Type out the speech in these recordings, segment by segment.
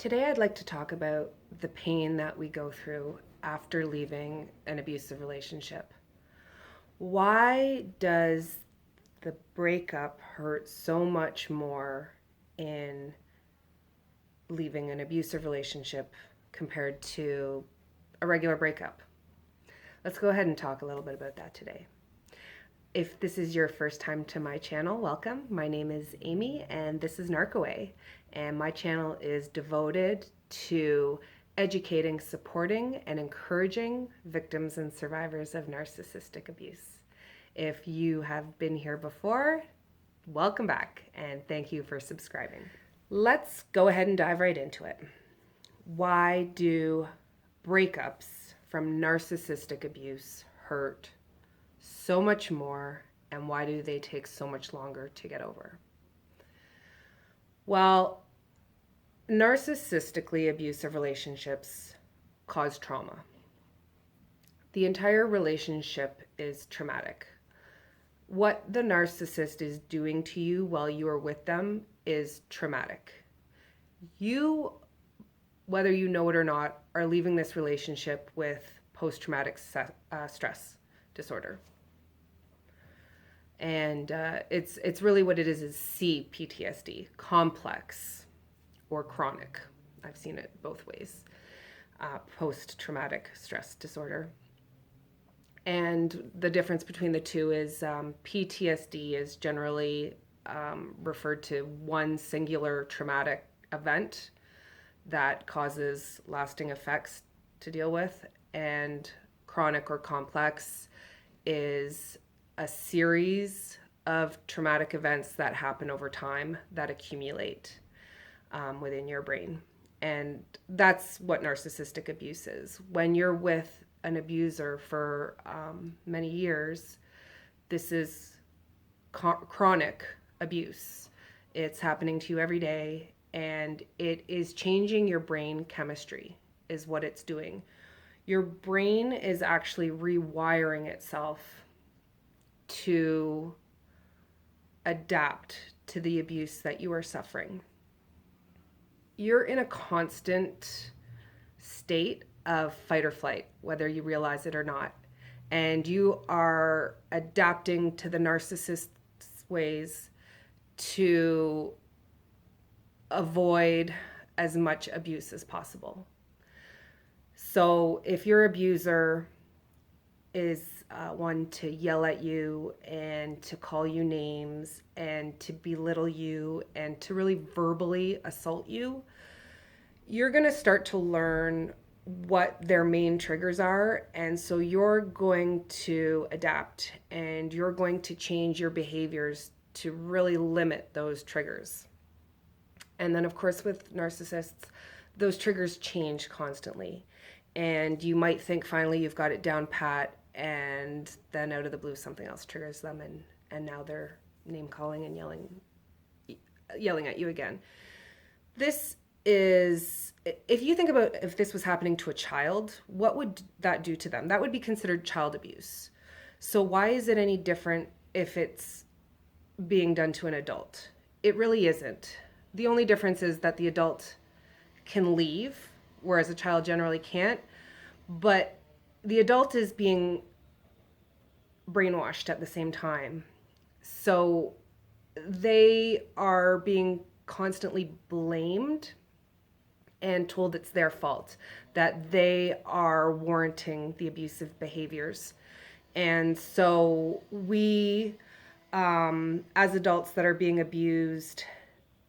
Today, I'd like to talk about the pain that we go through after leaving an abusive relationship. Why does the breakup hurt so much more in leaving an abusive relationship compared to a regular breakup? Let's go ahead and talk a little bit about that today. If this is your first time to my channel, welcome. My name is Amy and this is Narcaway. And my channel is devoted to educating, supporting, and encouraging victims and survivors of narcissistic abuse. If you have been here before, welcome back and thank you for subscribing. Let's go ahead and dive right into it. Why do breakups from narcissistic abuse hurt so much more, and why do they take so much longer to get over? Well, narcissistically abusive relationships cause trauma. The entire relationship is traumatic. What the narcissist is doing to you while you are with them is traumatic. You, whether you know it or not, are leaving this relationship with post-traumatic stress disorder. And it's really what it is PTSD, complex or chronic. I've seen it both ways. Post-traumatic stress disorder. And the difference between the two is PTSD is generally referred to one singular traumatic event that causes lasting effects to deal with, and chronic or complex is a series of traumatic events that happen over time that accumulate within your brain. And that's what narcissistic abuse is. When you're with an abuser for many years, this is chronic abuse. It's happening to you every day, and it is changing your brain chemistry, is what it's doing. Your brain is actually rewiring itself to adapt to the abuse that you are suffering. You're in a constant state of fight or flight, whether you realize it or not. And you are adapting to the narcissist's ways to avoid as much abuse as possible. So if your abuser is one to yell at you and to call you names and to belittle you and to really verbally assault you, you're going to start to learn what their main triggers are. And so you're going to adapt and you're going to change your behaviors to really limit those triggers. And then, of course, with narcissists, those triggers change constantly. And you might think finally you've got it down pat, and then out of the blue something else triggers them, and now they're name calling and yelling at you again. This is, if you think about if this was happening to a child, what would that do to them? That would be considered child abuse. So why is it any different if it's being done to an adult? It really isn't. The only difference is that the adult can leave, whereas a child generally can't. But the adult is being brainwashed at the same time. So they are being constantly blamed and told it's their fault, that they are warranting the abusive behaviors. And so we, as adults that are being abused,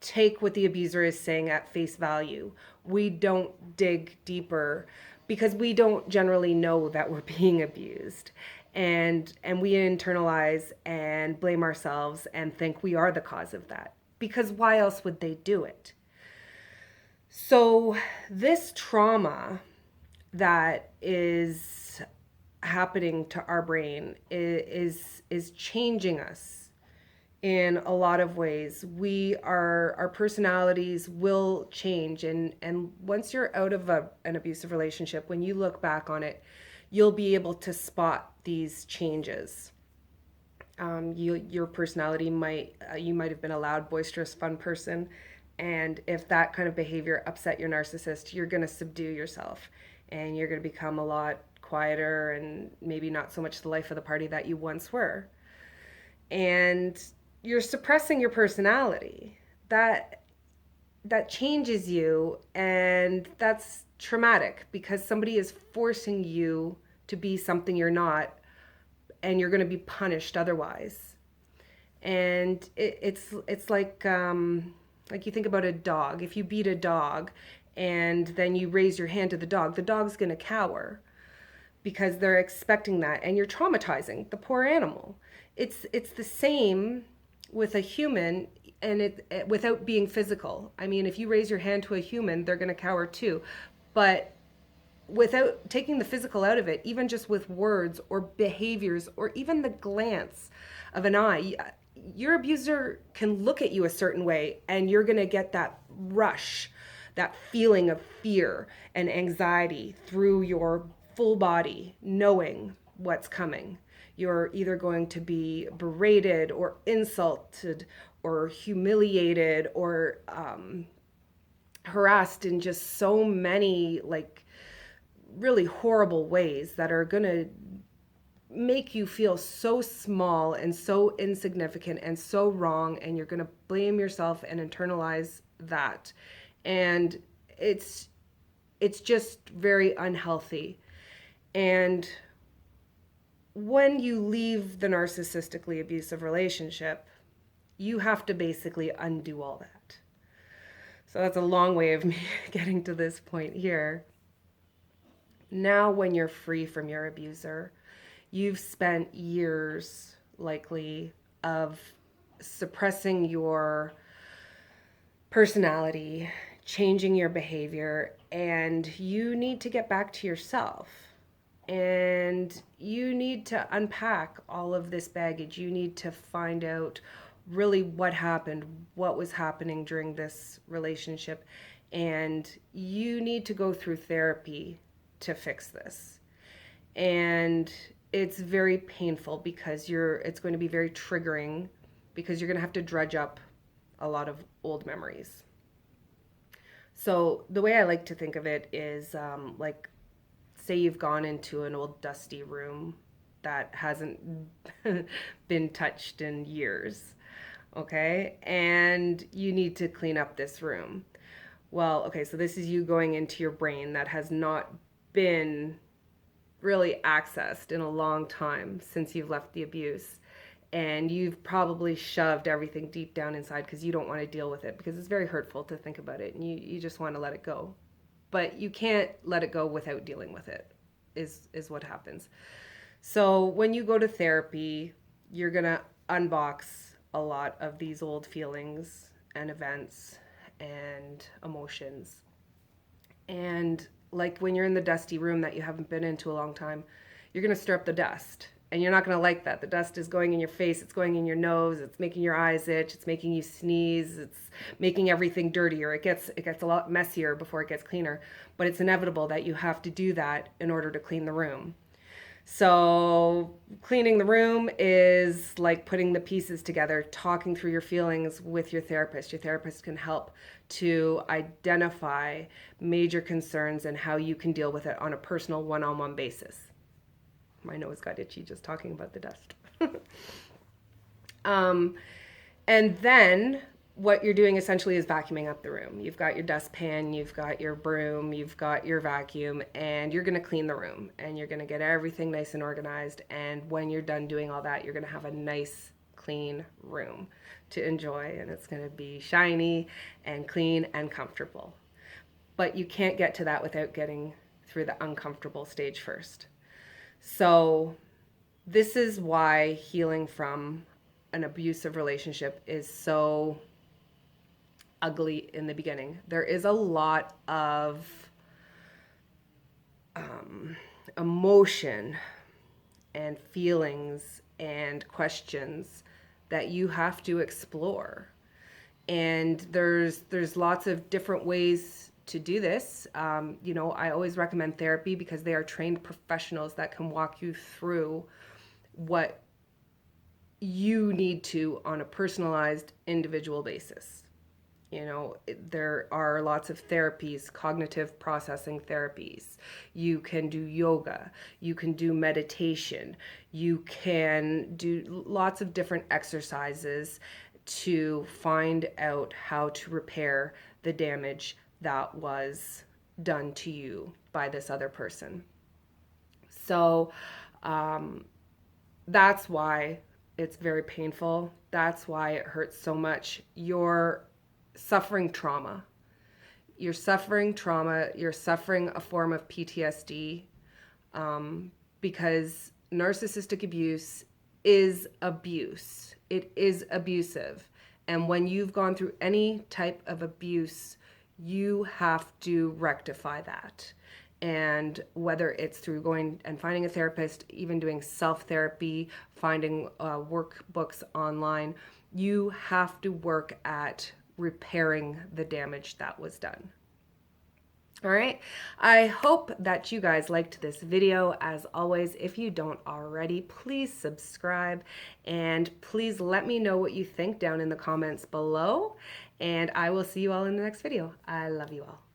take what the abuser is saying at face value. We don't dig deeper because we don't generally know that we're being abused. And we internalize and blame ourselves and think we are the cause of that. Because why else would they do it? So this trauma that is happening to our brain is changing us in a lot of ways. Our personalities will change, and once you're out of an abusive relationship, when you look back on it, you'll be able to spot these changes. Your personality you might have been a loud, boisterous, fun person, And if that kind of behavior upset your narcissist, you're going to subdue yourself and you're going to become a lot quieter and maybe not so much the life of the party that you once were. And you're suppressing your personality. That changes you, and that's traumatic because somebody is forcing you to be something you're not, and you're going to be punished otherwise. And it's like you think about a dog. If you beat a dog and then you raise your hand to the dog's going to cower because they're expecting that, and you're traumatizing the poor animal. It's the same with a human, and it without being physical. I mean, if you raise your hand to a human, they're going to cower too. But without taking the physical out of it, even just with words or behaviors or even the glance of an eye, your abuser can look at you a certain way and you're going to get that rush, that feeling of fear and anxiety through your full body, knowing what's coming. You're either going to be berated or insulted or humiliated or harassed in just so many really horrible ways that are going to make you feel so small and so insignificant and so wrong, and you're going to blame yourself and internalize that. And it's just very unhealthy. And when you leave the narcissistically abusive relationship, you have to basically undo all that. So that's a long way of me getting to this point here. Now, when you're free from your abuser, you've spent years likely of suppressing your personality, changing your behavior, and you need to get back to yourself. And you need to unpack all of this baggage. You need to find out really what happened, what was happening during this relationship, and you need to go through therapy to fix this. And it's very painful because it's going to be very triggering because you're going to have to dredge up a lot of old memories. So the way I like to think of it is say you've gone into an old dusty room that hasn't been touched in years, okay? And you need to clean up this room. Well, okay, so this is you going into your brain that has not been really accessed in a long time since you've left the abuse. And you've probably shoved everything deep down inside because you don't want to deal with it because it's very hurtful to think about it and you just want to let it go. But you can't let it go without dealing with it, is what happens. So when you go to therapy, you're going to unbox a lot of these old feelings and events and emotions. And like when you're in the dusty room that you haven't been into a long time, you're going to stir up the dust. And you're not going to like that. The dust is going in your face, it's going in your nose, it's making your eyes itch, it's making you sneeze, it's making everything dirtier. It gets a lot messier before it gets cleaner, but it's inevitable that you have to do that in order to clean the room. So cleaning the room is like putting the pieces together, talking through your feelings with your therapist. Your therapist can help to identify major concerns and how you can deal with it on a personal one-on-one basis. My nose got itchy just talking about the dust. And then what you're doing essentially is vacuuming up the room. You've got your dustpan, you've got your broom, you've got your vacuum, and you're going to clean the room. And you're going to get everything nice and organized. And when you're done doing all that, you're going to have a nice, clean room to enjoy. And it's going to be shiny and clean and comfortable. But you can't get to that without getting through the uncomfortable stage first. So this is why healing from an abusive relationship is so ugly in the beginning. There is a lot of emotion and feelings and questions that you have to explore. And there's lots of different ways to do this. I always recommend therapy because they are trained professionals that can walk you through what you need to on a personalized, individual basis. You know, there are lots of therapies, cognitive processing therapies. You can do yoga, you can do meditation, you can do lots of different exercises to find out how to repair the damage that was done to you by this other person. So that's why it's very painful. That's why it hurts so much. You're suffering trauma. You're suffering trauma. You're suffering a form of PTSD, because narcissistic abuse is abuse. It is abusive. And when you've gone through any type of abuse, you have to rectify that. And whether it's through going and finding a therapist, even doing self-therapy, finding workbooks online, you have to work at repairing the damage that was done. All right, I hope that you guys liked this video. As always, if you don't already, please subscribe and please let me know what you think down in the comments below. And I will see you all in the next video. I love you all.